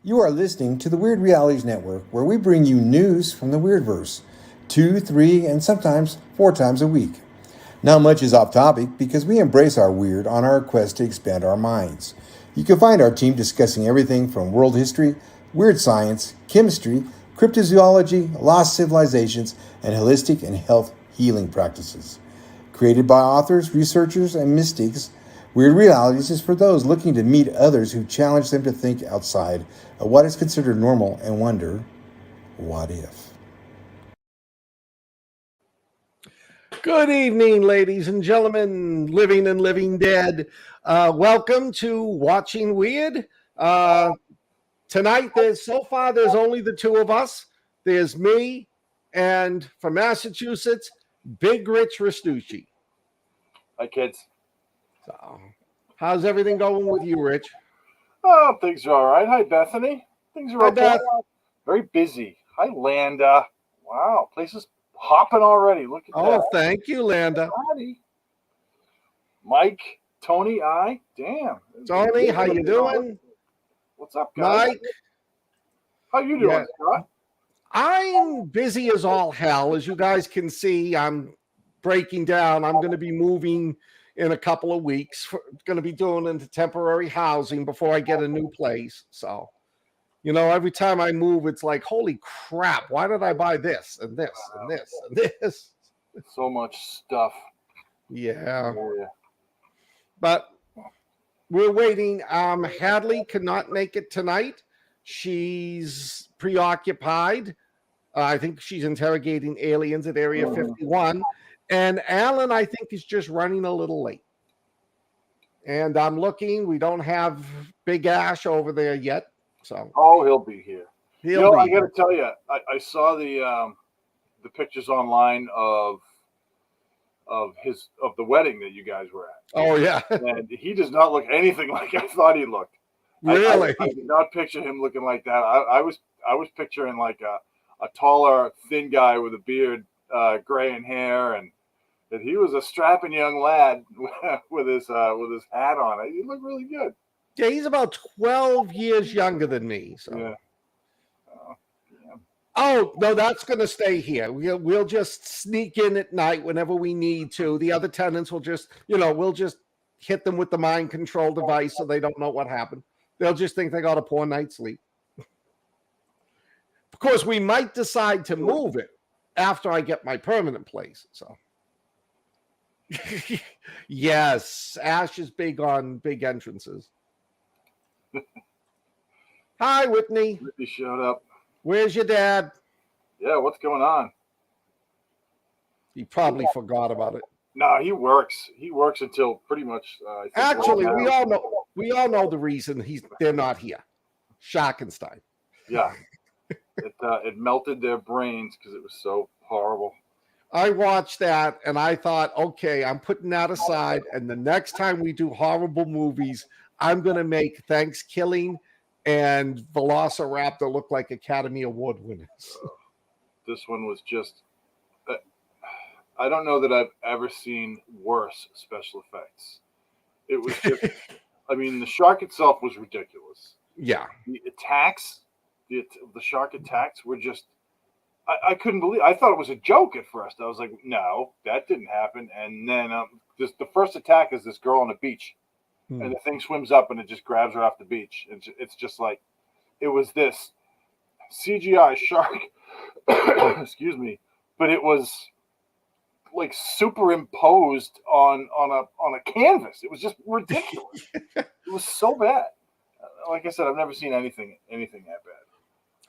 You are listening to the Weird Realities Network, where we bring you news from the Weirdverse 2, 3, and sometimes 4 times a week. Not much is off topic because we embrace our weird on our quest to expand our minds. You can find our team discussing everything from world history, weird science, chemistry, cryptozoology, lost civilizations, and holistic and health healing practices. Created by authors, researchers, and mystics, Weird Realities is for those looking to meet others who challenge them to think outside of what is considered normal and wonder, what if? Good evening, ladies and gentlemen, living and living dead. Welcome to Watching Weird. Tonight, there's only the two of us. There's me, and from Massachusetts, Big Rich Restucci. Hi, kids. So, how's everything going with you, Rich? Oh, things are all right. Hi, Bethany. Things are Hi, okay. Beth. Very busy. Hi, Landa. Wow, place is hopping already. Look at that. Oh, thank you, Landa. Howdy. Mike, Tony, damn. Tony, how you doing? What's up, guys? Mike? How you doing, Scott? I'm busy as all hell. As you guys can see, I'm breaking down. I'm going to be moving in a couple of weeks. Going to be doing into temporary housing before I get a new place. So, you know, every time I move, it's like, holy crap, why did I buy this and this and this and this? So much stuff. Yeah. But we're waiting. Hadley cannot make it tonight. She's preoccupied. I think she's interrogating aliens at Area 51. And Alan, I think, is just running a little late. And I'm looking. We don't have Big Ash over there yet. So he'll be here. I got to tell you, I saw the pictures online of the wedding that you guys were at. Oh yeah, and he does not look anything like I thought he looked. Really, I did not picture him looking like that. I was picturing like a taller, thin guy with a beard, gray in hair, and that he was a strapping young lad with his hat on. He looked really good. Yeah, he's about 12 years younger than me. So. Yeah. Oh, no, that's going to stay here. We'll just sneak in at night whenever we need to. The other tenants will just, we'll just hit them with the mind control device so they don't know what happened. They'll just think they got a poor night's sleep. Of course, we might decide to move it after I get my permanent place. So, yes, Ash is big on big entrances. Hi, Whitney. Whitney showed up. Where's your dad? Yeah, what's going on? He probably forgot about it. No, he works. He works until pretty much. Actually, we all know the reason they're not here. Schackenstein. Yeah, it melted their brains because it was so horrible. I watched that and I thought, okay, I'm putting that aside. And the next time we do horrible movies, I'm going to make Thanksgiving and Velociraptor look like Academy Award winners. This one was just, I don't know that I've ever seen worse special effects. It was just, I mean, the shark itself was ridiculous. Yeah. The attacks, the shark attacks were just, I couldn't believe, I thought it was a joke at first. I was like, no, that didn't happen. And then the first attack is this girl on the beach. And the thing swims up and it just grabs her off the beach. It's just like, it was this CGI shark, excuse me, but it was like superimposed on a canvas. It was just ridiculous. It was so bad. Like I said, I've never seen anything that bad.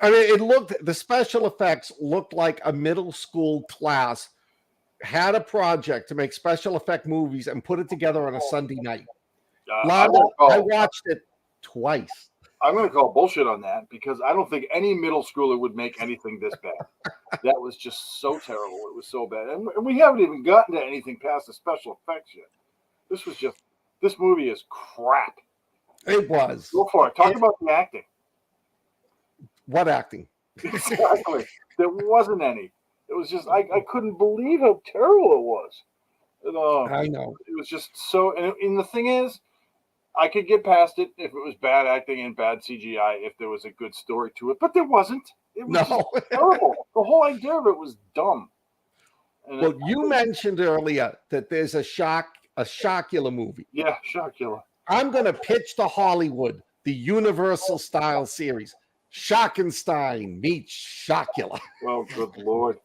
I mean, the special effects looked like a middle school class had a project to make special effect movies and put it together on a Sunday night. I watched it twice. I'm going to call bullshit on that because I don't think any middle schooler would make anything this bad. That was just so terrible. It was so bad. And we haven't even gotten to anything past the special effects yet. This movie is crap. It was. Go for it. Talk about the acting. What acting? Exactly. There wasn't any. It was just, I couldn't believe how terrible it was. I know. It was just so, and the thing is, I could get past it if it was bad acting and bad CGI, if there was a good story to it, but there wasn't. It was No. just terrible. The whole idea of it was dumb. And Well, you mentioned earlier that there's a Shockula movie. yeah, Shockula. I'm going to pitch to Hollywood the Universal style series. Schockenstein meets Shockula. Well, good Lord.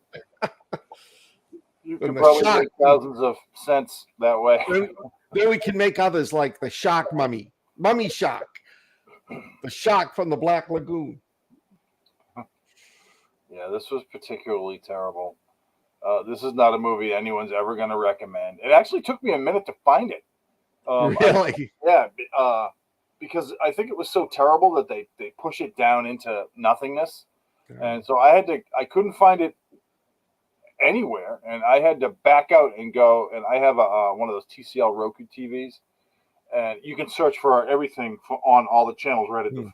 You And can the probably shock- make thousands of cents that way. Then we can make others like the Shock Mummy, Mummy Shock, the Shock from the Black Lagoon. Yeah, this was particularly terrible. This is not a movie anyone's ever going to recommend. It actually took me a minute to find it. Really? Because I think it was so terrible that they push it down into nothingness, and so I couldn't find it anywhere, and I had to back out and go. And I have one of those TCL Roku TVs, and you can search for everything on all the channels right at the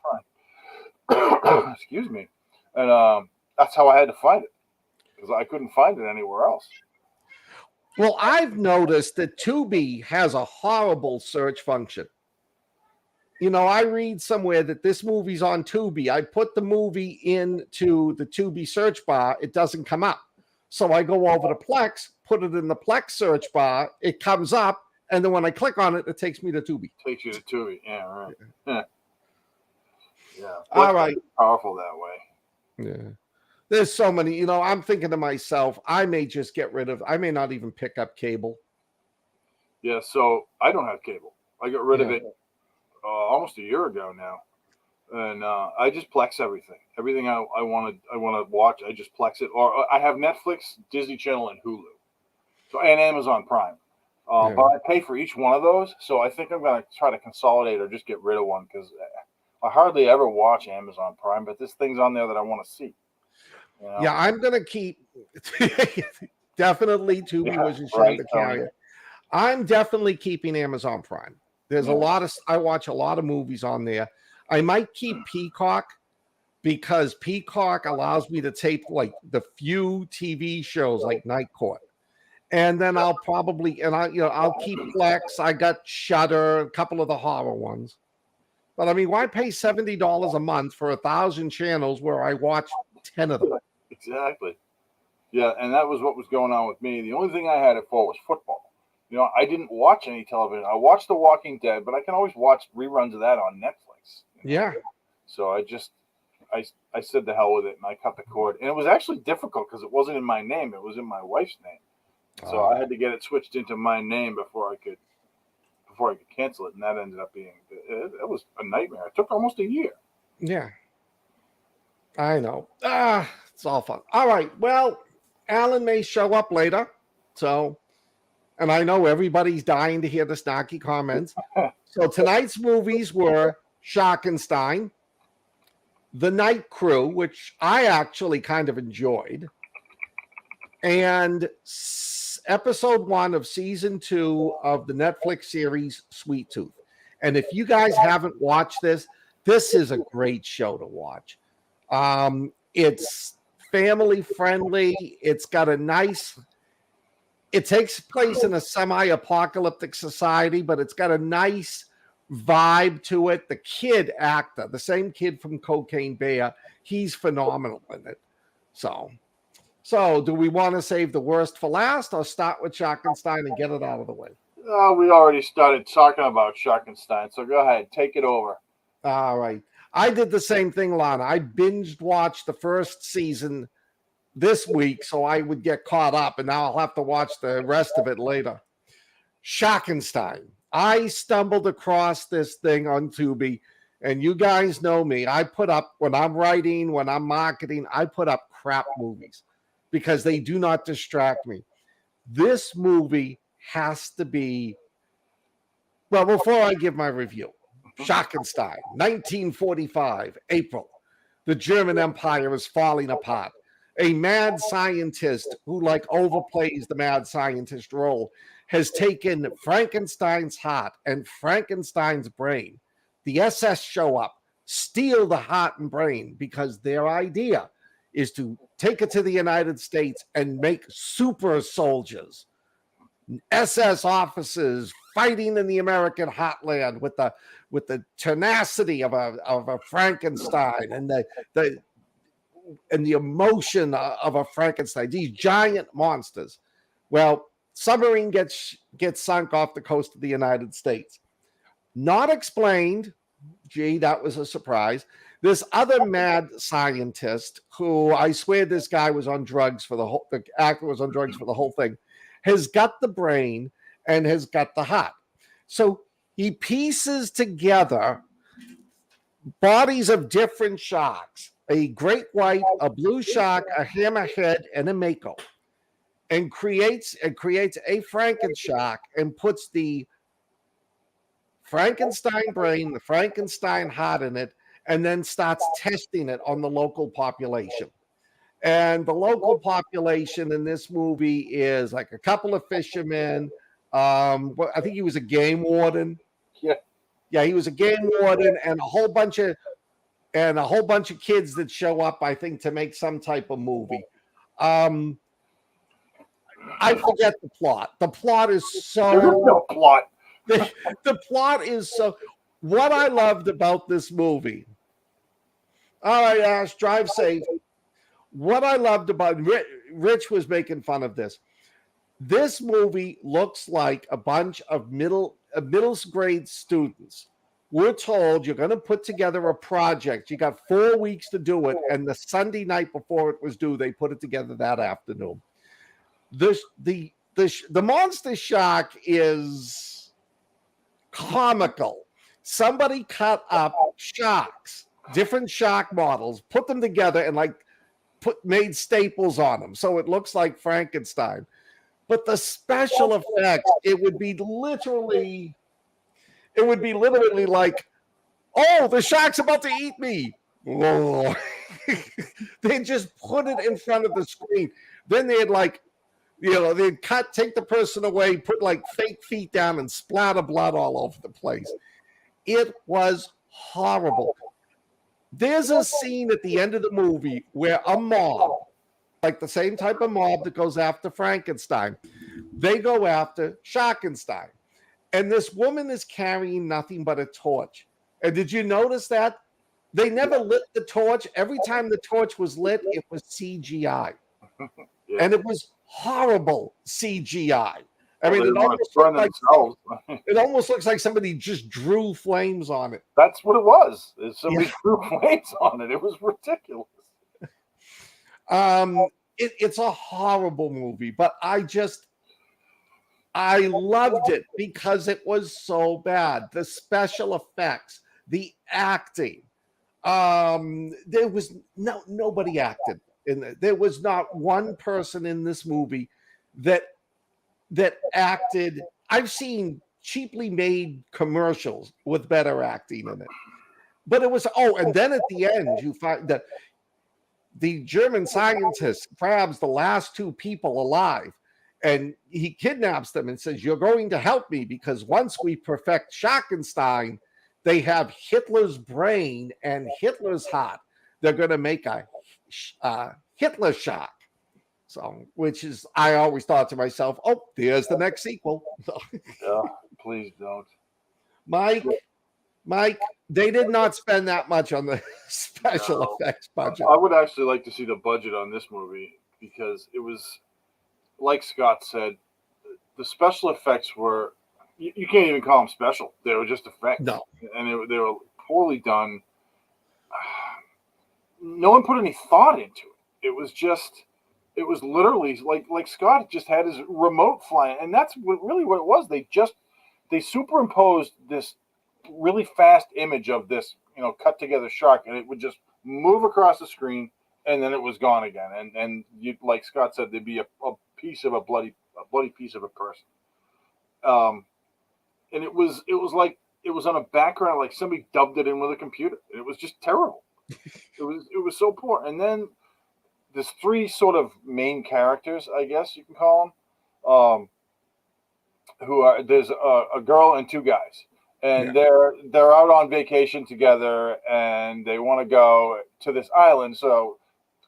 front. Excuse me, and that's how I had to find it because I couldn't find it anywhere else. Well, I've noticed that Tubi has a horrible search function. You know, I read somewhere that this movie's on Tubi. I put the movie into the Tubi search bar. It doesn't come up. So I go over to Plex, put it in the Plex search bar. It comes up. And then when I click on it, it takes me to Tubi. Takes you to Tubi. Yeah, right. Yeah. All right. Powerful that way. Yeah. There's so many, you know, I'm thinking to myself, I may just get rid of, I may not even pick up cable. Yeah, so I don't have cable. I got rid of it almost a year ago now, and I just Plex everything. Everything I want to watch, I just Plex it. Or I have Netflix, Disney Channel, and Hulu, and Amazon Prime. But I pay for each one of those, so I think I'm going to try to consolidate or just get rid of one because I hardly ever watch Amazon Prime. But this thing's on there that I want to see. You know? Yeah, I'm going to keep definitely Tubi was right, the carrier. I'm definitely keeping Amazon Prime. There's a lot of, I watch a lot of movies on there. I might keep Peacock because Peacock allows me to tape like the few TV shows like Night Court. And then I'll probably, I'll keep Plex. I got Shudder, a couple of the horror ones. But I mean, why pay $70 a month for 1,000 channels where I watch 10 of them? Exactly. Yeah, and that was what was going on with me. The only thing I had it for was football. You know, I didn't watch any television. I watched The Walking Dead, but I can always watch reruns of that on Netflix. You know? Yeah. So I said the hell with it, and I cut the cord. And it was actually difficult because it wasn't in my name; it was in my wife's name. So I had to get it switched into my name before I could cancel it, and that ended up being it was a nightmare. It took almost a year. Yeah. I know. It's all fun. All right. Well, Alan may show up later, so. And I know everybody's dying to hear the snarky comments. So tonight's movies were Schockenstein, The Night Crew, which I actually kind of enjoyed, and episode 1 of season 2 of the Netflix series Sweet Tooth. And if you guys haven't watched this is a great show to watch. It's family friendly. It's got a nice... It takes place in a semi-apocalyptic society, but it's got a nice vibe to it. The kid actor, the same kid from Cocaine Bear, he's phenomenal in it. So do we want to save the worst for last or start with Schockenstein and get it out of the way? We already started talking about Schockenstein, so go ahead, take it over. All right. I did the same thing, Lana. I binged watched the first season this week so I would get caught up, and now I'll have to watch the rest of it later. Schockenstein. I stumbled across this thing on Tubi, and you guys know me. I put up, when I'm writing, when I'm marketing, I put up crap movies because they do not distract me. This movie has to be, well, before I give my review, Schockenstein, 1945, April. The German Empire is falling apart. A mad scientist who overplays the mad scientist role has taken Frankenstein's heart and Frankenstein's brain. The SS show up, steal the heart and brain because their idea is to take it to the United States and make super soldiers, SS officers, fighting in the American heartland with the tenacity of a Frankenstein and the emotion of a Frankenstein, these giant monsters. Well, submarine gets sunk off the coast of the United States. Not explained. Gee, that was a surprise. This other mad scientist, who I swear this guy was on drugs for the actor was on drugs for the whole thing, has got the brain and has got the heart. So he pieces together bodies of different sharks, a great white, a blue shark, a hammerhead, and a mako, and creates a Franken-shark and puts the Frankenstein brain, the Frankenstein heart in it, and then starts testing it on the local population. And the local population in this movie is like a couple of fishermen. I think he was a game warden. Yeah, he was a game warden, and a whole bunch of kids that show up, I think, to make some type of movie. I forget the plot. The plot is so. There is no plot. The plot is so. What I loved about this movie. All right, Ash, drive safe. What I loved about Rich was making fun of this. This movie looks like a bunch of middle grade students. We're told you're going to put together a project. You got 4 weeks to do it, and the Sunday night before it was due, they put it together that afternoon. The monster shark is comical. Somebody cut up sharks, different shark models, put them together, and made staples on them, so it looks like Frankenstein. But the special effects, it would be literally like, oh, the shark's about to eat me. Oh. They just put it in front of the screen. Then they'd they'd take the person away, put like fake feet down, and splatter blood all over the place. It was horrible. There's a scene at the end of the movie where a mob, like the same type of mob that goes after Frankenstein, they go after Sharkenstein. And this woman is carrying nothing but a torch. And did you notice that? They never lit the torch. Every time the torch was lit, it was CGI. Yeah. And it was horrible CGI. I mean, it almost looks like somebody just drew flames on it. That's what it was. Somebody drew flames on it. It was ridiculous. It's a horrible movie, but I loved it because it was so bad. The special effects, the acting. There was nobody acted there was not one person in this movie that acted. I've seen cheaply made commercials with better acting in it. But it was, and then at the end, you find that the German scientist grabs the last two people alive, and he kidnaps them and says, you're going to help me because once we perfect Sharkenstein, they have Hitler's brain and Hitler's heart. They're going to make a Hitler shark. So, which is, I always thought to myself, there's the next sequel. Yeah, please don't. Mike, they did not spend that much on the special effects budget. I would actually like to see the budget on this movie because it was, like Scott said, the special effects were, you can't even call them special. They were just effects. No. And they were poorly done. No one put any thought into it. It was literally like Scott just had his remote flying. And that's really what it was. They superimposed this really fast image of this, cut together shark, and it would just move across the screen, and then it was gone again. And you, like Scott said, there'd be a piece of a bloody piece of a person. And it was like it was on a background, like somebody dubbed it in with a computer. It was just terrible. It was so poor. And then there's three sort of main characters, I guess you can call them. There's a girl and two guys. And they're out on vacation together, and they want to go to this island. So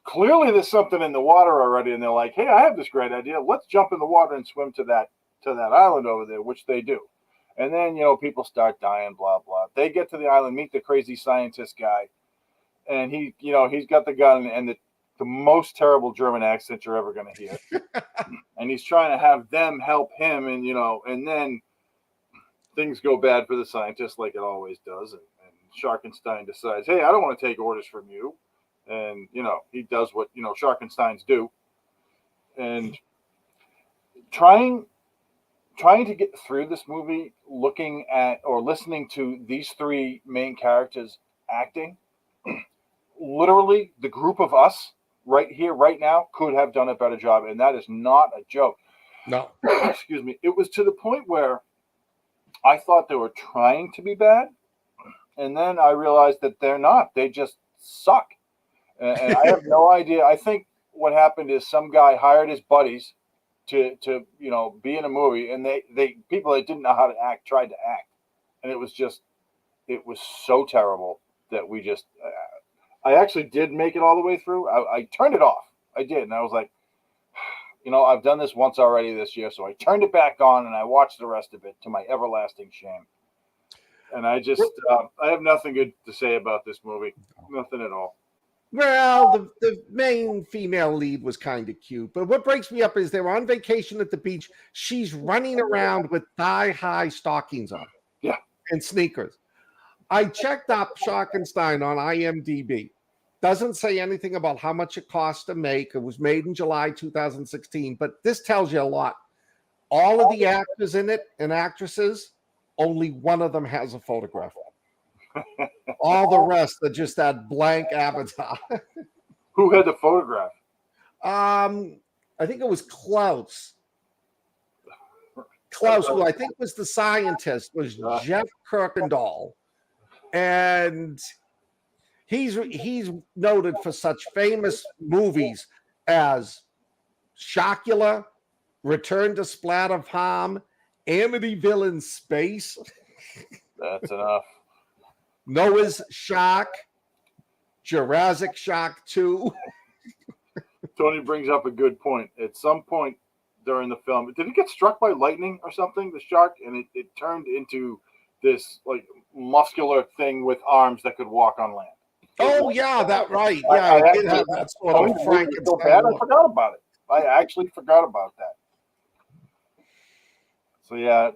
clearly, there's something in the water already, and they're like, "Hey, I have this great idea. Let's jump in the water and swim to that island over there," which they do. And then, people start dying, blah, blah. They get to the island, meet the crazy scientist guy. And he's got the gun and the most terrible German accent you're ever going to hear. And he's trying to have them help him. And, and then things go bad for the scientist like it always does. And Sharkenstein decides, hey, I don't want to take orders from you. And, he does what, Sharkensteins do. And trying to get through this movie, looking at or listening to these three main characters acting, literally the group of us right here, right now, could have done a better job. And that is not a joke. No. Excuse me. It was to the point where I thought they were trying to be bad. And then I realized that they're not. They just suck. And I have no idea. I think what happened is some guy hired his buddies to be in a movie, and they people that didn't know how to act tried to act, and it was so terrible that we just I actually did make it all the way through. I turned it off. I did, and I was like, I've done this once already this year, so I turned it back on and I watched the rest of it to my everlasting shame. And I just I have nothing good to say about this movie. Nothing at all. Well, the main female lead was kind of cute, but what breaks me up is they're on vacation at the beach. She's running around with thigh-high stockings on, and sneakers. I checked up Sharkenstein on IMDb. Doesn't say anything about how much it cost to make. It was made in July 2016, but this tells you a lot. All of the actors in it and actresses, only one of them has a photograph. All the rest are just that blank avatar. Who had the photograph? I think it was Klaus. Klaus, who I think was the scientist, was Jeff Kirkendall. And he's noted for such famous movies as Shockula, Return to Splatterfarm, Amityville in Space. That's enough. Noah's Shark, Jurassic Shark 2. Tony brings up a good point. At some point during the film, did it get struck by lightning or something, the shark? And it turned into this like muscular thing with arms that could walk on land. Oh, yeah, that right. Yeah, it did have that sort of Frankenstein. So bad, I forgot about it. I actually forgot about that. So, yeah.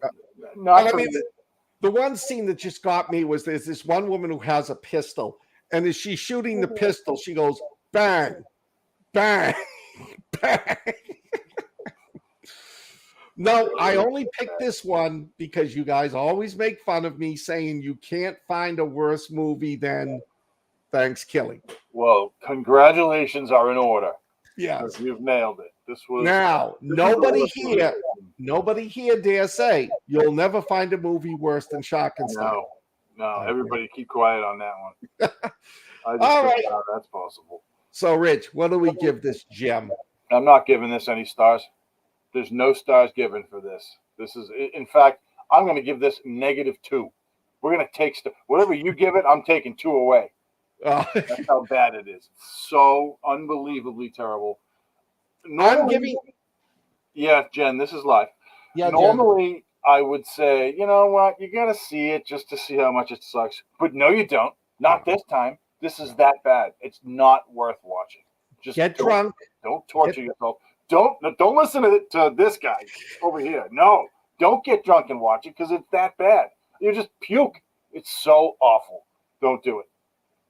The one scene that just got me was there's this one woman who has a pistol, and as she's shooting the pistol, she goes, bang, bang, bang. No, I only picked this one because you guys always make fun of me saying you can't find a worse movie than Thanksgiving. Well, congratulations are in order. Yes. You've nailed it. This was now nobody here dare say you'll never find a movie worse than Sharkenstein. No, everybody keep quiet on that one. I just all right, that's possible. So, Rich, what do we give this gem? I'm not giving this any stars. There's no stars given for this. This is, in fact, I'm going to give this -2. We're going to take whatever you give it. I'm taking 2 away. That's how bad it is. So unbelievably terrible. Normally, Jen, this is live. Yeah, normally, Jen. I would say, you know what, you got to see it just to see how much it sucks. But no, you don't. Not this time. This is that bad. It's not worth watching. Just get drunk. Don't torture yourself. Don't listen to this guy over here. No, don't get drunk and watch it because it's that bad. You just puke. It's so awful. Don't do it.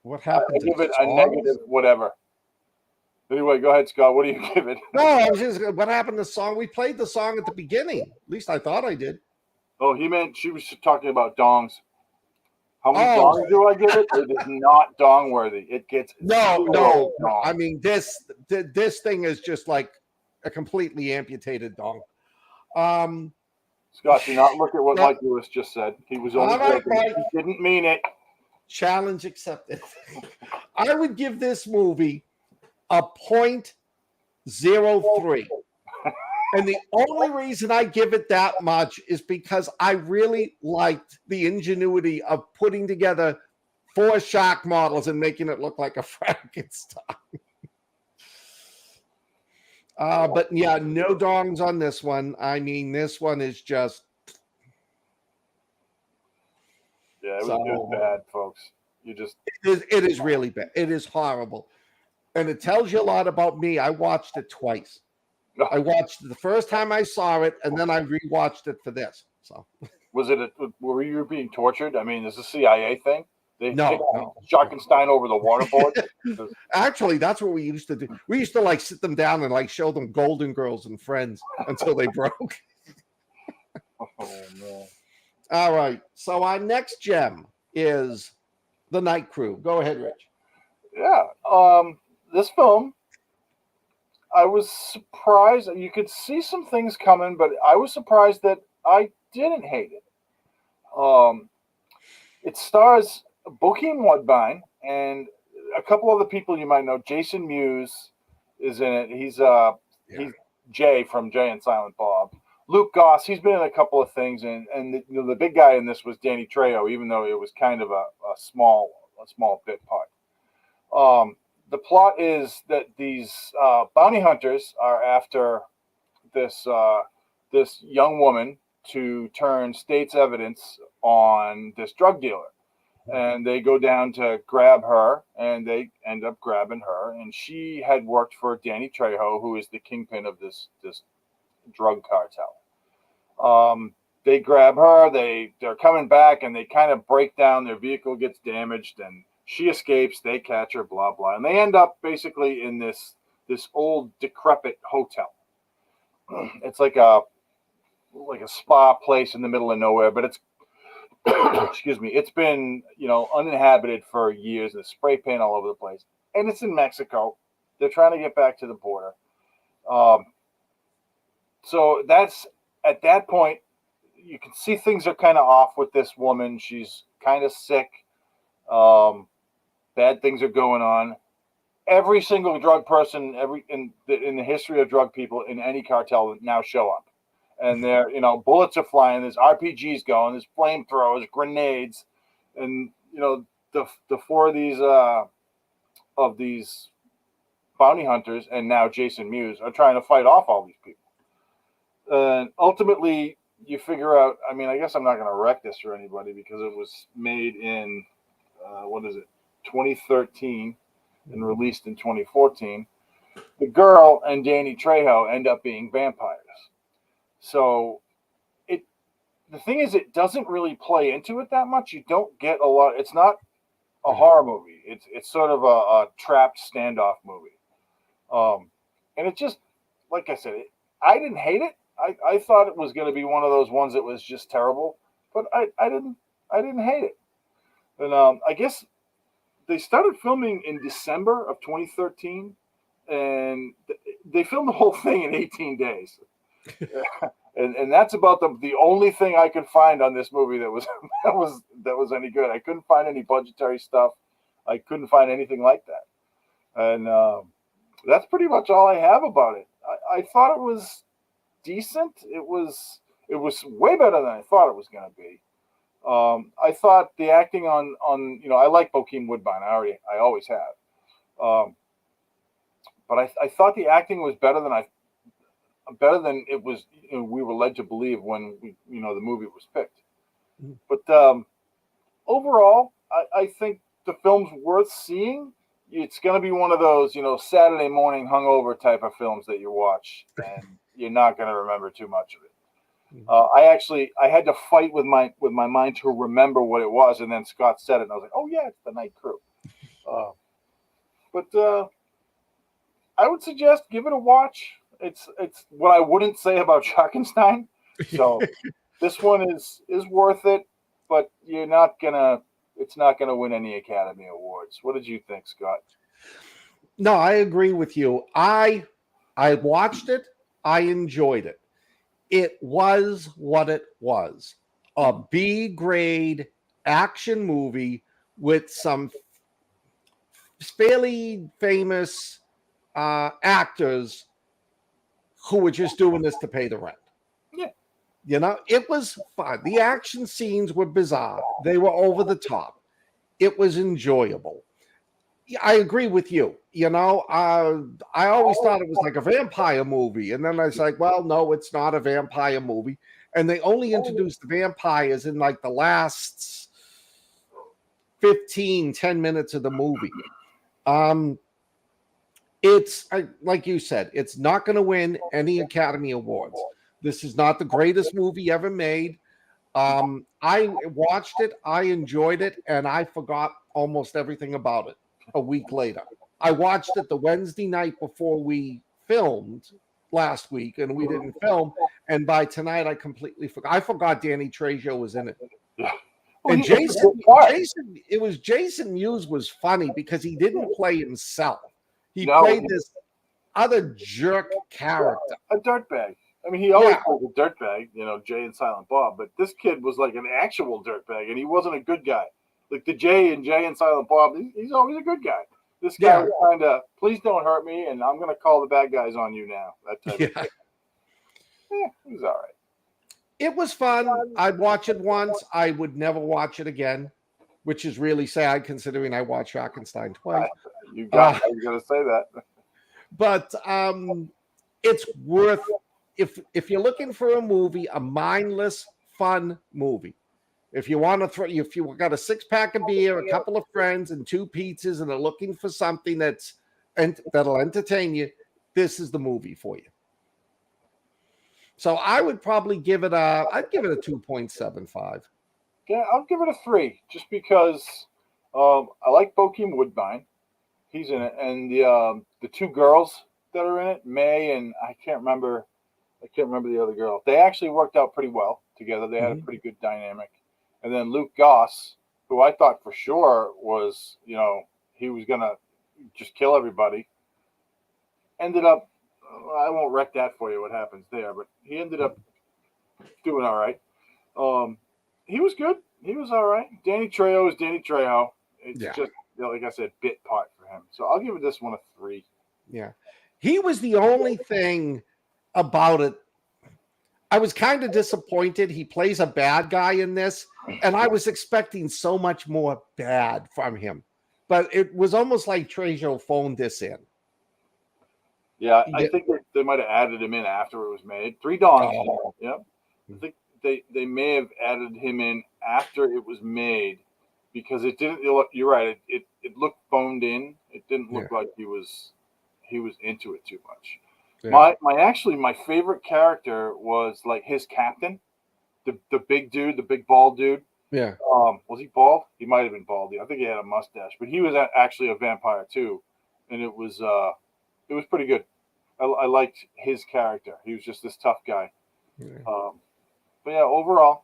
What happened? I give it a negative whatever. Anyway, go ahead, Scott. What do you give it? No, I was just, what happened to the song? We played the song at the beginning. At least I thought I did. Oh, she was talking about dongs. How many dongs do I give it? It is not dong worthy. It gets no. I mean, this thing is just like a completely amputated dong. Scott, do not look at what Mike Lewis just said. He was only joking. He didn't mean it. Challenge accepted. I would give this movie a 0.03. And the only reason I give it that much is because I really liked the ingenuity of putting together 4 shark models and making it look like a Frankenstein. But yeah, no dongs on this one. I mean, this one is just Yeah, it So was bad, folks. You just it is really bad. It is horrible. And it tells you a lot about me. I watched it twice. I watched it the first time I saw it, and then I rewatched it for this. So were you being tortured? I mean, is this a CIA thing? They no. Schockenstein over the waterboard. Actually, that's what we used to do. We used to like sit them down and like show them Golden Girls and Friends until they broke. Oh no. All right. So our next gem is The Night Crew. Go ahead, Rich. Yeah. This film, I was surprised. You could see some things coming, but I was surprised that I didn't hate it. It stars Bokeem Woodbine and a couple other people you might know. Jason Mewes is in it. He's Jay from Jay and Silent Bob. Luke Goss, he's been in a couple of things, and the big guy in this was Danny Trejo, even though it was kind of a small bit part. The plot is that these bounty hunters are after this young woman to turn state's evidence on this drug dealer, and they go down to grab her, and they end up grabbing her, and she had worked for Danny Trejo, who is the kingpin of this drug cartel. They grab her, they're coming back, and they kind of break down. Their vehicle gets damaged, and she escapes. They catch her, blah blah, and they end up basically in this old decrepit hotel. It's like a spa place in the middle of nowhere, but it's excuse me, it's been uninhabited for years. There's spray paint all over the place, and it's in Mexico. They're trying to get back to the border. So that's at that point, you can see things are kind of off with this woman. She's kind of sick. Bad things are going on. Every single drug person, in the history of drug people in any cartel now show up, and they're bullets are flying. There's RPGs going. There's flamethrowers, grenades, and the four of these bounty hunters and now Jason Mewes are trying to fight off all these people. And ultimately, you figure out. I mean, I guess I'm not going to wreck this for anybody because it was made in 2013 and released in 2014. The girl and Danny Trejo end up being vampires. So the thing is, it doesn't really play into it that much. You don't get a lot. It's not a horror movie. It's sort of a trapped standoff movie. And it just, like I said, I didn't hate it. I thought it was going to be one of those ones that was just terrible, but I didn't hate it. And I guess they started filming in December of 2013, and they filmed the whole thing in 18 days. and that's about the only thing I could find on this movie that was any good. I couldn't find any budgetary stuff. I couldn't find anything like that. And that's pretty much all I have about it. I thought it was decent. It was way better than I thought it was going to be. I thought the acting on I like Bokeem Woodbine. I always have. But I thought the acting was better than it was. We were led to believe when the movie was picked. But overall, I think the film's worth seeing. It's going to be one of those Saturday morning hungover type of films that you watch, and you're not going to remember too much of it. I had to fight with my mind to remember what it was, and then Scott said it, and I was like, "Oh yeah, it's The Night Crew." But I would suggest give it a watch. It's what I wouldn't say about Schockenstein. So this one is worth it, but it's not gonna win any Academy Awards. What did you think, Scott? No, I agree with you. I watched it. I enjoyed it. It was what it was. A B-grade action movie with some fairly famous actors who were just doing this to pay the rent. Yeah. It was fun. The action scenes were bizarre. They were over the top. It was enjoyable. I agree with you. I always thought it was like a vampire movie. And then I was like, well, no, it's not a vampire movie. And they only introduced the vampires in like the last 10 minutes of the movie. Like you said, it's not going to win any Academy Awards. This is not the greatest movie ever made. I watched it, I enjoyed it, and I forgot almost everything about it a week later. I watched it the Wednesday night before we filmed last week, and we didn't film. And by tonight, I completely forgot. I forgot Danny Trejo was in it. Yeah. Well, And Jason, Jason Mewes was funny because he didn't play himself. He played this other jerk character. A dirtbag. I mean, he always played a dirtbag, Jay and Silent Bob, but this kid was like an actual dirtbag, and he wasn't a good guy. Like the Jay and Silent Bob, he's always a good guy. This guy was kind of, please don't hurt me, and I'm going to call the bad guys on you now. That type of thing. Yeah, it was all right. It was fun. I'd watch it once. I would never watch it again, which is really sad considering I watched Frankenstein twice. You got I was going to say that. But it's worth, if you're looking for a movie, a mindless, fun movie. If you want to if you got a 6-pack of beer, a couple of friends, and 2 pizzas, and are looking for something that'll entertain you, this is the movie for you. So I would probably give it I'd give it a 2.75. Yeah, I'll give it a 3, just because I like Bokeem Woodbine. He's in it, and the 2 girls that are in it, May and I can't remember the other girl. They actually worked out pretty well together. They had a pretty good dynamic. And then Luke Goss, who I thought for sure was, he was going to just kill everybody, ended up, I won't wreck that for you what happens there, but he ended up doing all right. He was good. He was all right. Danny Trejo is Danny Trejo. It's just, like I said, bit part for him. So I'll give this one a 3. Yeah. He was the only thing about it. I was kind of disappointed. He plays a bad guy in this, and I was expecting so much more bad from him. But it was almost like Trejo phoned this in. Yeah, I think they might have added him in after it was made. 3 Dawns. Oh. Yep. I think they may have added him in after it was made because it didn't. You're right. It looked phoned in. It didn't look like he was into it too much. Yeah. My favorite character was like his captain, the big dude, the big bald dude. Yeah. Was he bald? He might have been bald. I think he had a mustache, but he was actually a vampire too, and it was pretty good. I liked his character. He was just this tough guy. Yeah. But yeah, overall,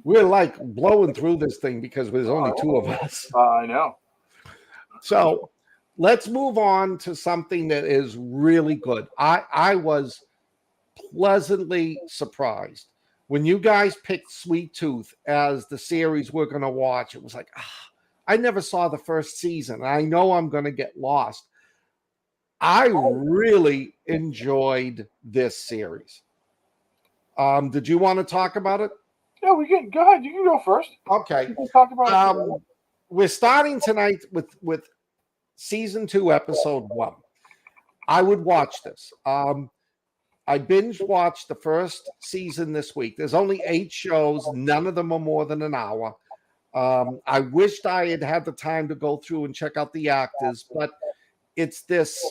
We're like blowing through this thing because there's only 2 of us. I know. So let's move on to something that is really good. I was pleasantly surprised when you guys picked Sweet Tooth as the series we're going to watch. It was like, I never saw the first season. I know I'm going to get lost. I really enjoyed this series. Did you want to talk about it? Yeah, we can. Go ahead. You can go first. Okay. Talk about it. We're starting tonight with season 2, episode 1. I would watch this. I binge watched the first season this week. There's only 8 shows. None of them are more than an hour. I wished I had had the time to go through and check out the actors, but it's this.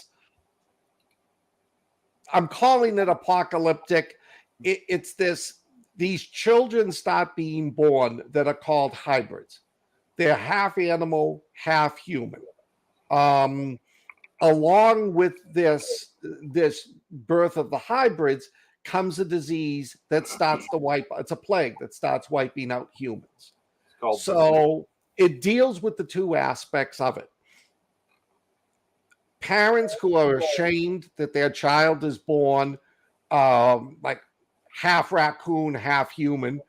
I'm calling it apocalyptic. It's this. These children start being born that are called hybrids. They're half animal, half human. Along with this birth of the hybrids comes a disease that starts to wipe. It's a plague that starts wiping out humans. So it deals with the 2 aspects of it. Parents who are ashamed that their child is born like half raccoon, half human,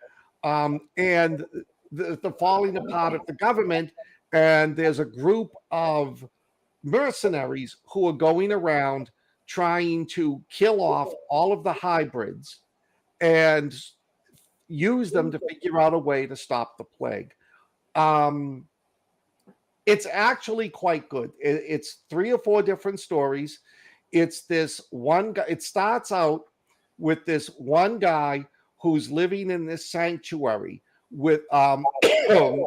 and the falling apart of the government. And there's a group of mercenaries who are going around trying to kill off all of the hybrids and use them to figure out a way to stop the plague. It's actually quite good. It's 3 or 4 different stories. It's this one guy. It starts out with this one guy who's living in this sanctuary with the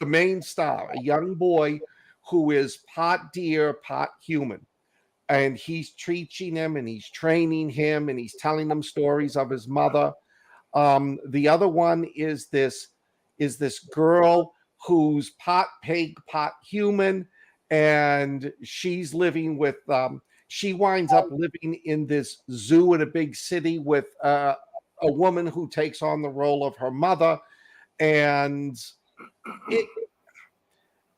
main star, a young boy who is part deer, part human. And he's teaching him and he's training him and he's telling him stories of his mother. The other one is this girl who's part pig, part human, and she's living with she winds up living in this zoo in a big city with a woman who takes on the role of her mother. And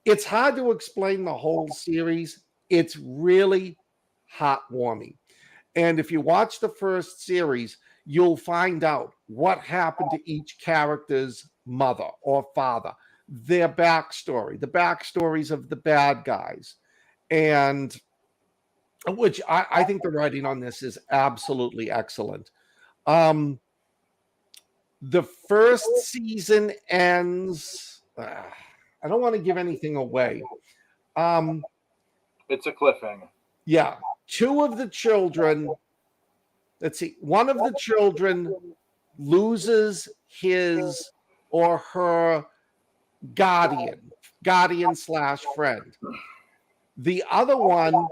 it's hard to explain the whole series. It's really heartwarming. And if you watch the first series, you'll find out what happened to each character's mother or father, their backstory, the backstories of the bad guys. And which I think the writing on this is absolutely excellent. The first season ends. I don't want to give anything away. It's a cliffhanger. Yeah. Two of the children, let's see, one of the children loses his or her guardian slash friend. The other one,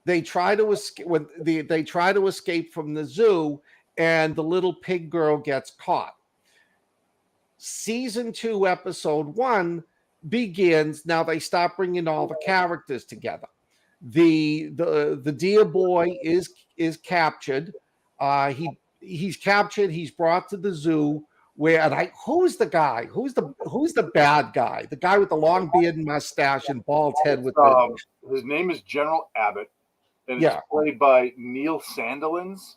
they try to escape when they try to escape from the zoo, and the little pig girl gets caught. Season 2, episode 1 begins. Now they start bringing all the characters together. The deer boy is captured. He's captured. He's brought to the zoo. Who's the guy? Who's the bad guy? The guy with the long beard and mustache and bald head with his name is General Abbott, and it's played by Neil Sandilands.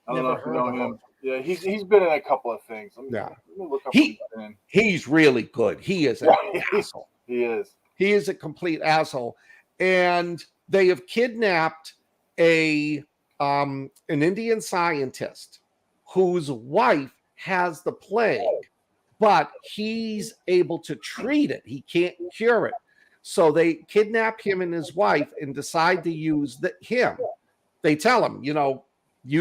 I don't know if you know him. Yeah, he's been in a couple of things. Let me look up he's really good. He is an asshole. He is. He is a complete asshole. And they have kidnapped an Indian scientist whose wife has the plague, but he's able to treat it. He can't cure it. So they kidnap him and his wife and decide to use him. They tell him, you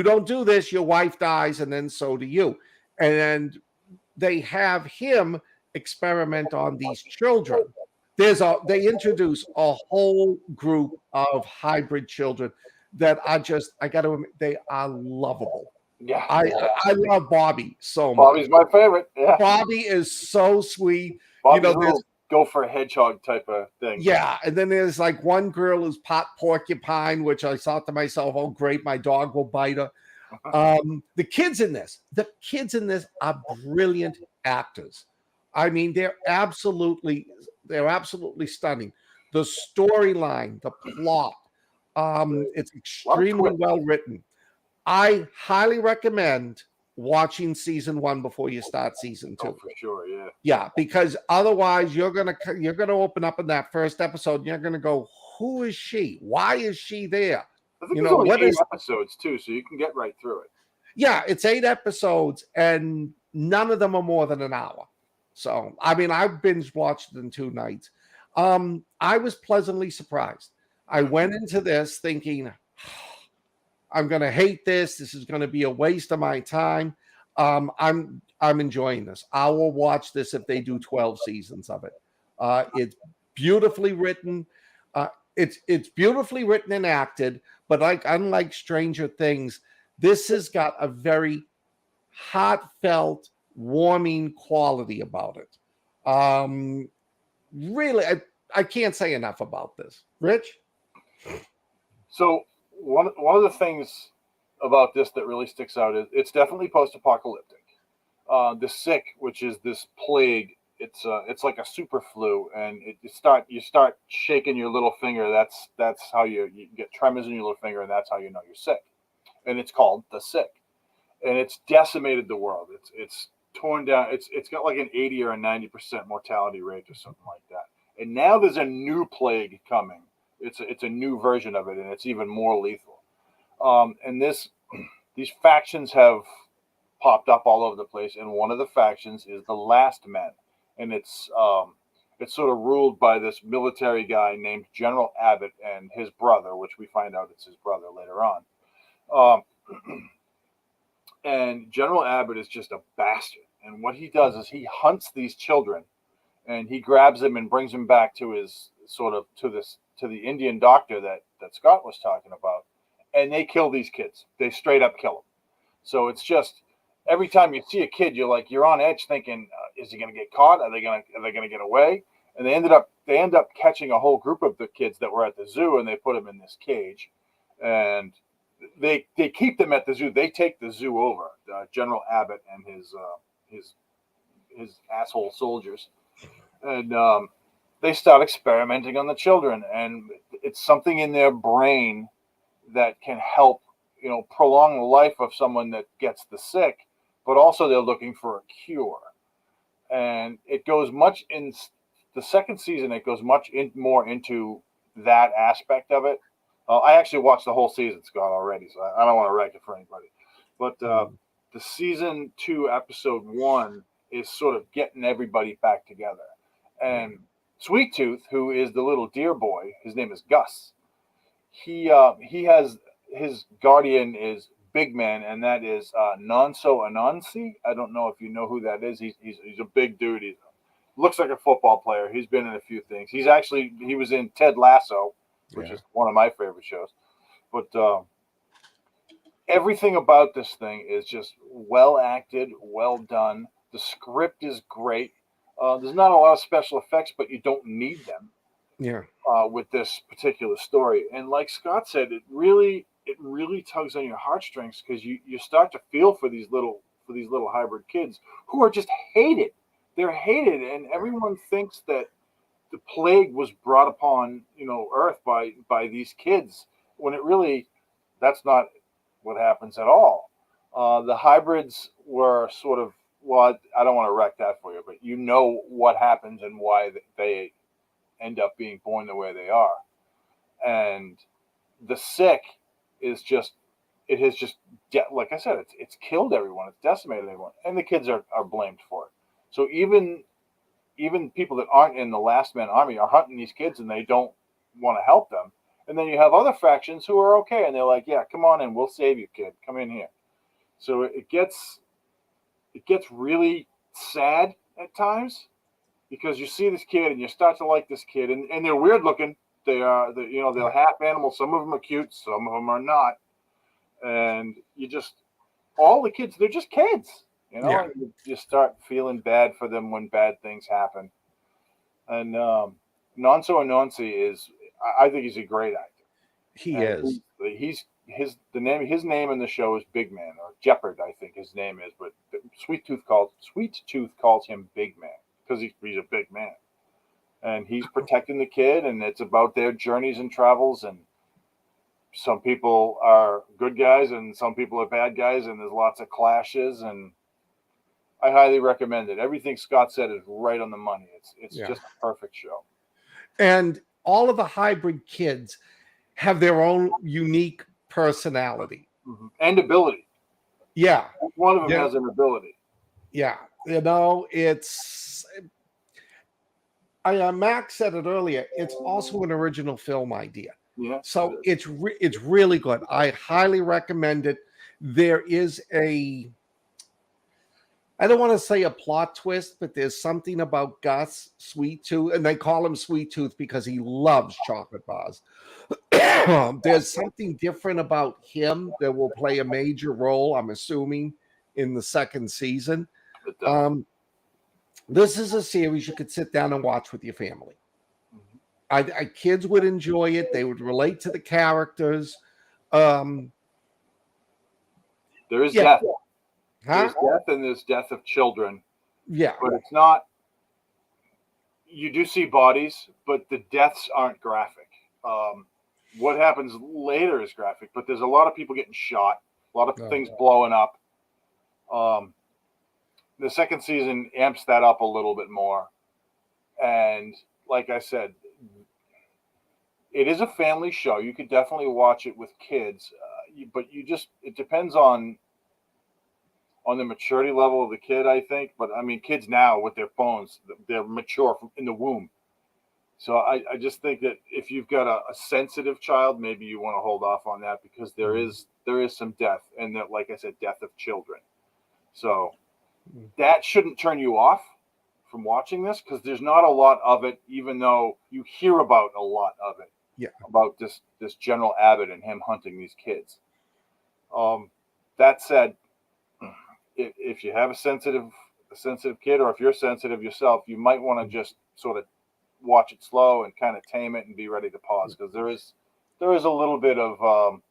don't do this, your wife dies, and then so do you. And they have him experiment on these children. They introduce a whole group of hybrid children that they are lovable. Yeah, I love Bobby so much. Bobby's my favorite. Yeah. Bobby is so sweet. Bobby's go for a hedgehog type of thing. Yeah, and then there's like one girl who's pot porcupine, which I thought to myself, oh great, my dog will bite her. The kids in this are brilliant actors. I mean, they're absolutely stunning. The storyline, the plot, it's extremely well written. I highly recommend watching season 1 before you start season 2. Oh, for sure, yeah. Yeah, because otherwise you're gonna open up in that first episode and you're gonna go, who is she? Why is she there? I think there's only 8 episodes too, so you can get right through it. Yeah, it's 8 episodes and none of them are more than an hour. So, I mean, I binge watched it in 2 nights. I was pleasantly surprised. I went into this thinking, I'm going to hate this. This is going to be a waste of my time. I'm enjoying this. I will watch this if they do 12 seasons of it. It's beautifully written. It's beautifully written and acted, but unlike Stranger Things, this has got a very heartfelt, warming quality about it. Really, I can't say enough about this. Rich? So one of the things about this that really sticks out is it's definitely post-apocalyptic. The sick, which is this plague, it's like a super flu, and you start shaking your little finger. That's how you get tremors in your little finger, and that's how you know you're sick. And it's called the sick, and it's decimated the world. It's torn down. It's got like an 80 or a 90% mortality rate or something like that. And now there's a new plague coming. It's a new version of it, and it's even more lethal. And these factions have popped up all over the place, and one of the factions is the Last Men, and it's sort of ruled by this military guy named General Abbott and his brother, which we find out it's his brother later on. And General Abbott is just a bastard, And what he does is he hunts these children, and he grabs them and brings them back to his to the Indian doctor that Scott was talking about, and they kill these kids. They straight up kill them. So it's just every time you see a kid, you're on edge, thinking, is he going to get caught? Are they going to get away? And they end up catching a whole group of the kids that were at the zoo, and they put them in this cage, and they keep them at the zoo. They take the zoo over, General Abbott and his asshole soldiers, and they start experimenting on the children, and it's something in their brain that can help, prolong the life of someone that gets the sick, but also they're looking for a cure. And it goes much in the second season. It goes more into that aspect of it. I actually watched the whole season, Scott, already, so I don't want to wreck it for anybody. But the season 2, episode 1 is sort of getting everybody back together. And Sweet Tooth, who is the little deer boy, his name is Gus. He has his guardian is Big Man, and that is Nonso Anansi. I don't know if you know who that is. He's a big dude. He looks like a football player. He's been in a few things. He was in Ted Lasso, which is one of my favorite shows. But everything about this thing is just well acted, well done. The script is great. There's not a lot of special effects, but you don't need them. Yeah. With this particular story, and like Scott said, it really tugs on your heartstrings, because you start to feel for these little hybrid kids who are just hated. They're hated, and everyone thinks that the plague was brought upon Earth by these kids, when it really, that's not what happens at all. The hybrids were sort of, well, I don't want to wreck that for you, but what happens and why they end up being born the way they are. And the sick is just, it has just, like I said, it's killed everyone. It's decimated everyone. And the kids are blamed for it. So even people that aren't in the Last Man Army are hunting these kids, and they don't want to help them. And then you have other factions who are okay, and they're like, yeah, come on in. We'll save you, kid. Come in here. So it gets really sad at times, because you see this kid and you start to like this kid, and they're weird looking. They're half animals. Some of them are cute, some of them are not. And all the kids, they're just kids, Yeah. and you start feeling bad for them when bad things happen. And Nonso Anansi I think he's a great actor. He And is. his name in the show is Big Man, or Jeopard, I think his name is, but Sweet Tooth calls him Big Man, because he's a big man, and he's protecting the kid, and it's about their journeys and travels. And some people are good guys and some people are bad guys, and there's lots of clashes, and I highly recommend it. Everything Scott said is right on the money. It's just a perfect show. And all of the hybrid kids have their own unique personality. Mm-hmm. And ability. Yeah. One of them has an ability. Yeah. It's, Max said it earlier, it's also an original film idea. Yeah. So it's really good. I highly recommend it. There is I don't want to say a plot twist, but there's something about Gus Sweet Tooth, and they call him Sweet Tooth because he loves chocolate bars. There's something different about him that will play a major role, I'm assuming, in the second season. This is a series you could sit down and watch with your family. Kids would enjoy it. They would relate to the characters. There is death. Huh? There's death, and there's death of children. Yeah. But it's not, you do see bodies, but the deaths aren't graphic. What happens later is graphic, but there's a lot of people getting shot, a lot of things blowing up. The second season amps that up a little bit more. And like I said, it is a family show. You could definitely watch it with kids, but it depends on the maturity level of the kid, I think. But I mean, kids now with their phones, they're mature in the womb. So I just think that if you've got a sensitive child, maybe you want to hold off on that, because there is some death, and that, like I said, death of children. So that shouldn't turn you off from watching this, because there's not a lot of it, even though you hear about a lot of it. Yeah. About this General Abbott and him hunting these kids. That said, if you have a sensitive kid, or if you're sensitive yourself, you might want to just sort of watch it slow and kind of tame it and be ready to pause, because there is a little bit of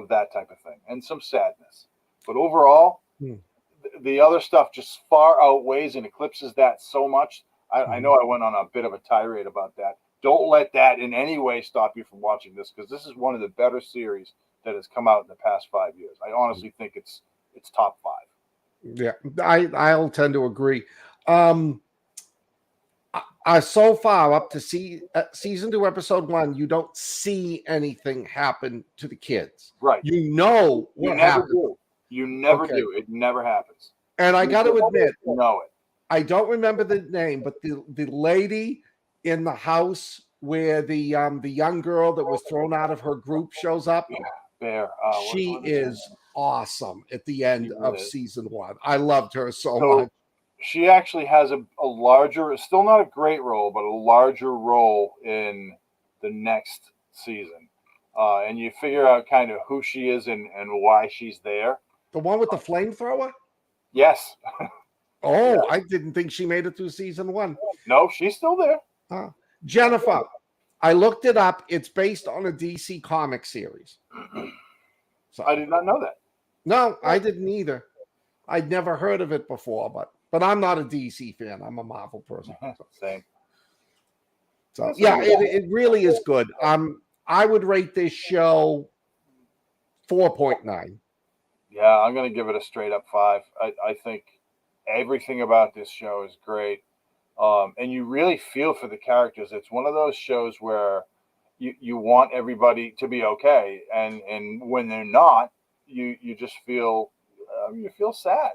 that type of thing and some sadness. But overall, the other stuff just far outweighs and eclipses that so much. I know I went on a bit of a tirade about that. Don't let that in any way stop you from watching this, because this is one of the better series that has come out in the past 5 years. I honestly think it's top 5. Yeah, I'll tend to agree. So far up to season 2, episode 1, you don't see anything happen to the kids. Right. You know what happens. You never do. It never happens. And I got to admit, you know it. I don't remember the name, but the lady in the house where the young girl that was thrown out of her group shows up. Yeah, Bear. She is awesome at the end of season 1. I loved her so much. She actually has a larger, still not a great role, but a larger role in the next season. And you figure out kind of who she is and why she's there. The one with the flamethrower? Yes. Oh, I didn't think she made it through season 1. No, she's still there. Jennifer, I looked it up. It's based on a DC comic series. So, I did not know that. No, I didn't either. I'd never heard of it before, but I'm not a DC fan. I'm a Marvel person. Same. So yeah, it really is good. I would rate this show 4.9. Yeah, I'm going to give it a straight up 5. I think everything about this show is great. And you really feel for the characters. It's one of those shows where you want everybody to be okay. And when they're not, you just feel, you feel sad.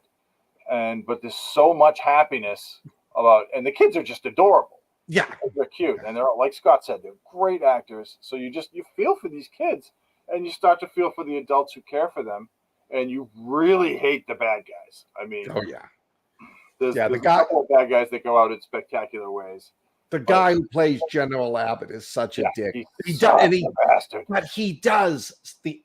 But there's so much happiness and the kids are just adorable. Yeah. They're cute. And they're, like Scott said, they're great actors. So you feel for these kids, and you start to feel for the adults who care for them. And you really hate the bad guys. I mean, oh yeah, there's a couple of bad guys that go out in spectacular ways. The guy who plays General Abbott is such a dick. The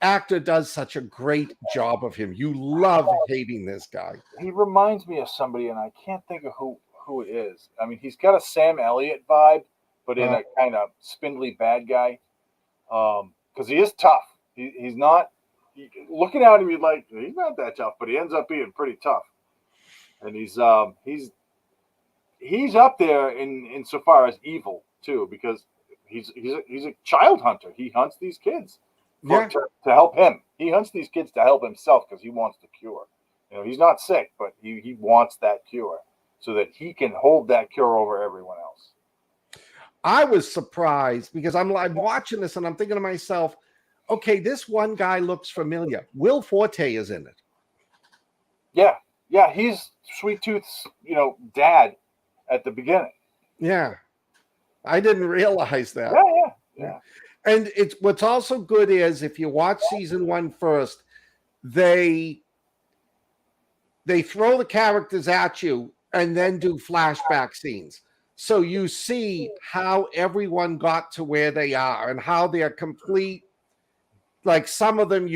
actor does such a great job of him. You love hating this guy. He reminds me of somebody, and I can't think of who it is. I mean, he's got a Sam Elliott vibe, but in a kind of spindly bad guy. Because he is tough. He's not. Looking at him, you're like, he's not that tough, but he ends up being pretty tough. And he's up there in so far as evil too, because he's a child hunter. He hunts these kids to help him. He hunts these kids to help himself because he wants the cure. You know, he's not sick, but he wants that cure so that he can hold that cure over everyone else. I was surprised because I'm watching this and I'm thinking to myself, okay, this one guy looks familiar. Will Forte is in it. Yeah, he's Sweet Tooth's, dad at the beginning. Yeah, I didn't realize that. Yeah. And what's also good is if you watch season 1 first, they throw the characters at you and then do flashback scenes. So you see how everyone got to where they are and how they're complete. Like some of them,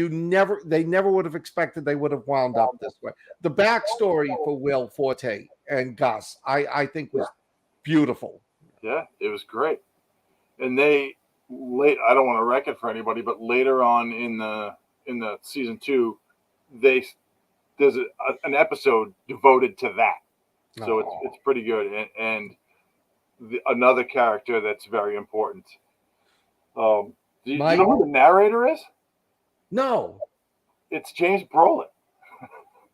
they never would have expected they would have wound up this way. The backstory for Will Forte and Gus, I think was beautiful. Yeah, it was great. And I don't want to wreck it for anybody, but later on in the season 2, there's an episode devoted to that. So it's pretty good. And another character that's very important. Do you know who the narrator is? No. It's James Brolin.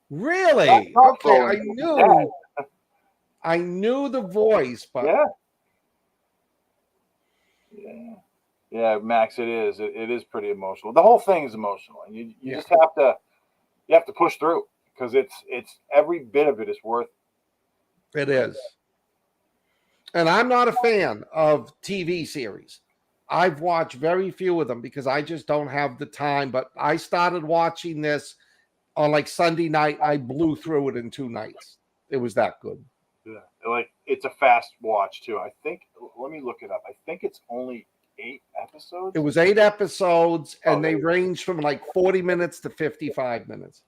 Really? Okay, I knew the voice, but yeah, Max, it is pretty emotional. The whole thing is emotional, and you just have to push through because it's every bit of it is worth it. It is. And I'm not a fan of TV series. I've watched very few of them because I just don't have the time. But I started watching this on like Sunday night. I blew through it in 2 nights. It was that good. Yeah, like it's a fast watch too. I think. Let me look it up. I think it's only 8 episodes. It was 8 episodes, and Oh, they there you ranged from like 40 minutes to 55 minutes.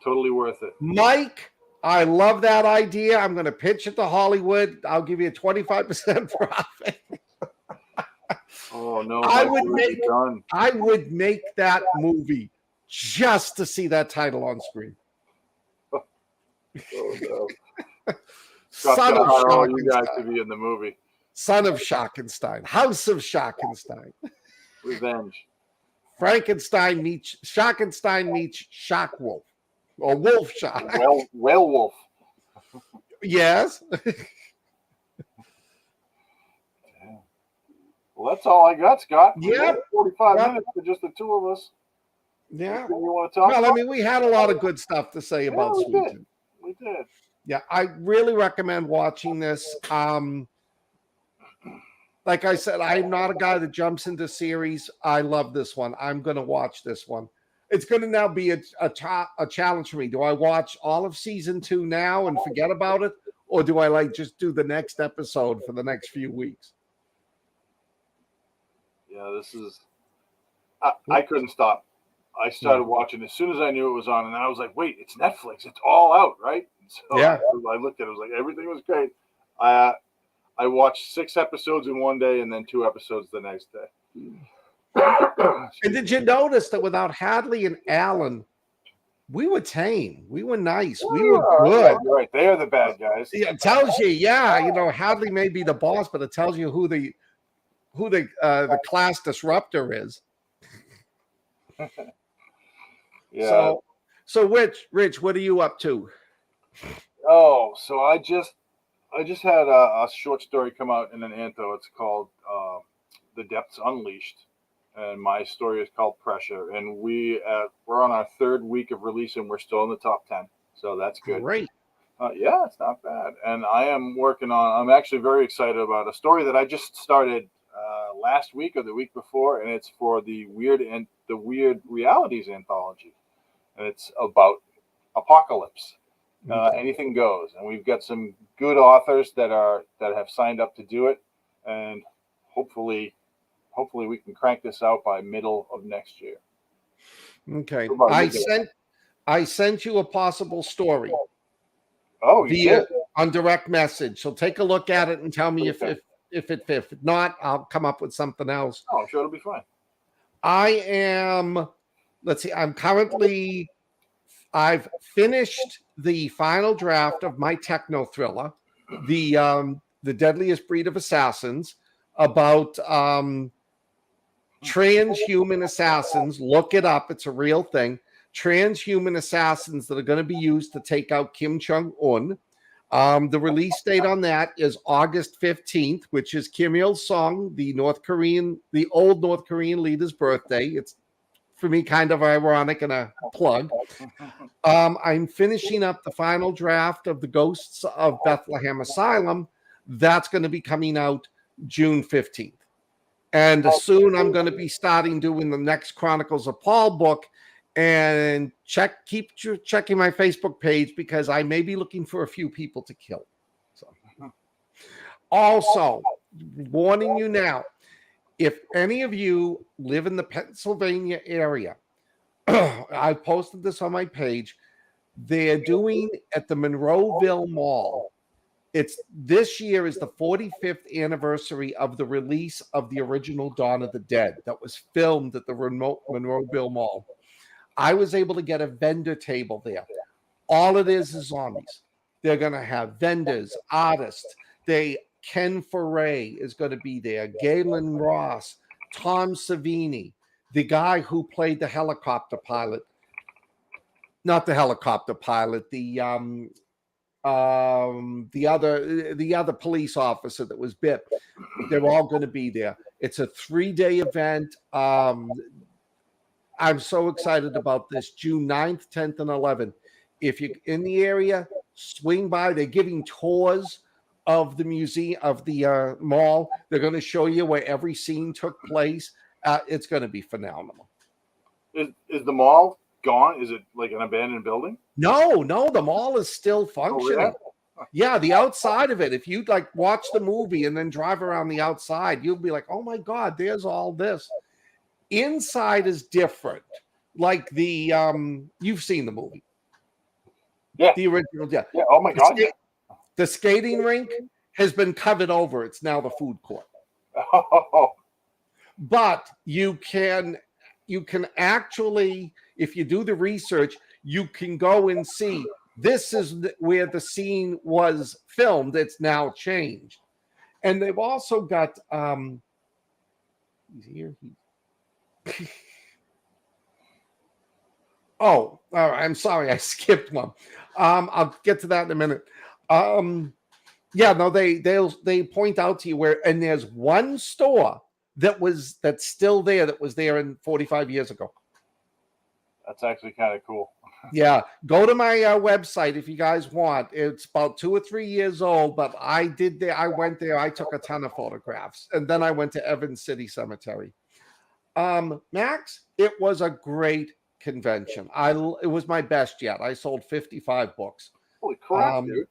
Totally worth it. Mike, I love that idea. I'm going to pitch it to Hollywood. I'll give you a 25% profit. Oh no! I my would food is make- done. I would make that movie just to see that title on screen. Oh no! Scott's Son gonna of hire all you guys to Schockenstein. be in the movie. Son of Schockenstein. House of Schockenstein. Revenge. Frankenstein meets Schockenstein meets Shockwolf. Or Wolf Shock. Werewolf. Yes. Well, that's all I got, Scott. Yep. 45 Yep. minutes for just the two of us. Yeah. Anything you want to talk Well, I about? mean, we had a lot of good stuff to say about we Sweet did. Tooth. We did. Yeah, I really recommend watching this. Like I said, I'm not a guy that jumps into series. I love this one. I'm going to watch this one. It's going to now be a challenge for me. Do I watch all of season 2 now and forget about it? Or do I like just do the next episode for the next few weeks? Yeah, this is. I couldn't stop. I started watching as soon as I knew it was on, and I was like, "Wait, it's Netflix. It's all out, right?" So Yeah. I looked at it. I was like, everything was great. I watched 6 episodes in one day, and then 2 episodes the next day. And did you notice that without Hadley and Alan, we were tame. We were nice. We were good. Right, they are the bad guys. Yeah, it tells you, Hadley may be the boss, but it tells you who the class disruptor is. Yeah. So Rich, what are you up to? Oh, so I just had a short story come out in an Anto. It's called "The Depths Unleashed," and my story is called "Pressure." And we're on our 3rd week of release, and we're still in the top 10. So that's good. Great. Yeah, it's not bad. And I am working on. I'm actually very excited about a story that I just started last week or the week before, and it's for the Weird Realities anthology, and it's about apocalypse. Anything goes, and we've got some good authors that have signed up to do it, and hopefully we can crank this out by middle of next year. Okay. What about you? I sent you a possible story Oh, you did? on direct message. So take a look at it and tell me if it fits. If not, I'll come up with something else. Oh, I'm sure it'll be fine. I've finished the final draft of my techno thriller, the Deadliest Breed of Assassins, about transhuman assassins. Look it up. It's a real thing. Transhuman assassins that are going to be used to take out Kim Jong-un. The release date on that is August 15th, which is Kim Il-sung, the old North Korean leader's birthday. It's, for me, kind of ironic and a plug. I'm finishing up the final draft of The Ghosts of Bethlehem Asylum. That's going to be coming out June 15th. And soon I'm going to be starting doing the next Chronicles of Paul book. And keep checking my Facebook page because I may be looking for a few people to kill. So, also, warning you now, if any of you live in the Pennsylvania area, I posted this on my page. They're doing at the Monroeville Mall. This year is the 45th anniversary of the release of the original Dawn of the Dead that was filmed at the Monroeville Mall. I was able to get a vendor table there. All it is zombies. They're going to have vendors, artists. Ken Foray is going to be there. Galen Ross, Tom Savini, the guy who played the helicopter pilot. Not the helicopter pilot, the other police officer that was bit. They're all going to be there. It's a 3-day event. I'm so excited about this. June 9th, 10th, and 11th. If you're in the area, swing by. They're giving tours of the museum, of the mall. They're going to show you where every scene took place. It's going to be phenomenal. Is the mall gone? Is it like an abandoned building? No, the mall is still functioning. Oh, Yeah, the outside of it. If you like watch the movie and then drive around the outside, you'll be like, "Oh my God, there's all this." Inside is different. Like the you've seen the movie. Yeah. The original, yeah. Yeah. Oh my The God. skate- The skating rink has been covered over. It's now the food court. Oh, But you can actually, if you do the research, you can go and see this is where the scene was filmed. It's now changed. And they've also got he's here. Oh, all right. I'm sorry, I skipped one. I'll get to that in a minute. Yeah, no, they point out to you where, and there's one store that's still there that was there in 45 years ago. that's actually kind of cool. Yeah, go to my website if you guys want. It's about 2 or 3 years old, but I went there. I took a ton of photographs, and then I went to Evans City Cemetery. Max, it was a great convention. It was my best yet. I sold 55 books. Holy crap, dude.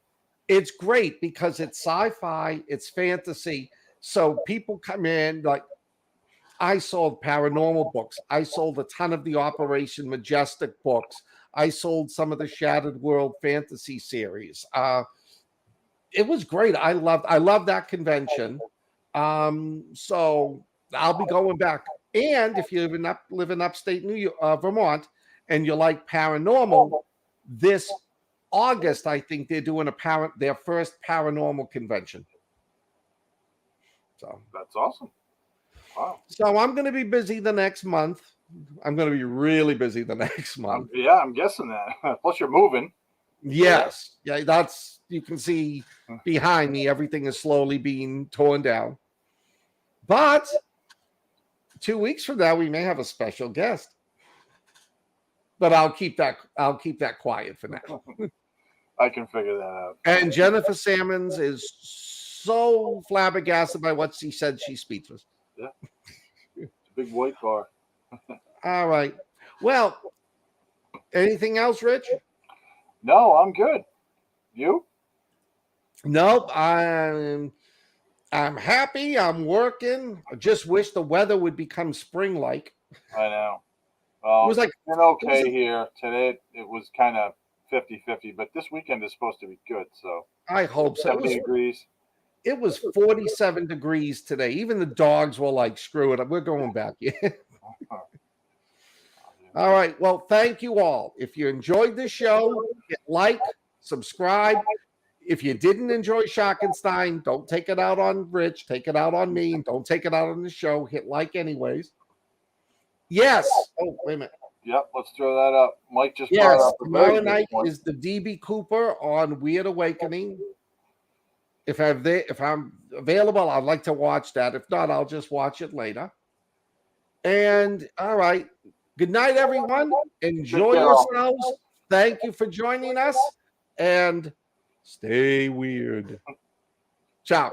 It's great because it's sci-fi, it's fantasy. So people come in, like I sold paranormal books. I sold a ton of the Operation Majestic books. I sold some of the Shattered World fantasy series. It was great. I loved that convention. So I'll be going back. And if you live in upstate New York, Vermont, and you like paranormal, this August, I think they're doing their first paranormal convention. So That's awesome. Wow. So I'm going to be busy the next month. I'm going to be really busy the next month. Yeah, I'm guessing that. Plus, you're moving. Yes. Yeah, you can see behind me, everything is slowly being torn down. But 2 weeks from now, we may have a special guest. But I'll keep that quiet for now. I can figure that out. And Jennifer Sammons is so flabbergasted by what she said. She's speechless. Yeah. It's a big white car. All right. Well, anything else, Rich? No, I'm good. You? Nope. I'm happy. I'm working. I just wish the weather would become spring-like. I know. It was like it's been okay here. Today it was kind of 50-50, but this weekend is supposed to be good. So I hope so. 70 degrees. It was 47 degrees today. Even the dogs were like, screw it. We're going back. All right. Well, thank you all. If you enjoyed this show, hit like, subscribe. If you didn't enjoy Schockenstein, don't take it out on Rich. Take it out on me. Don't take it out on the show. Hit like anyways. Yes. Oh, wait a minute. Yep, let's throw that up. Mike just Yes, brought up a tomorrow very good night one. is the DB Cooper on Weird Awakening. If I'm available, I'd like to watch that. If not, I'll just watch it later. And all right. Good night, everyone. Enjoy yourselves. Thank you for joining us. And stay weird. Ciao.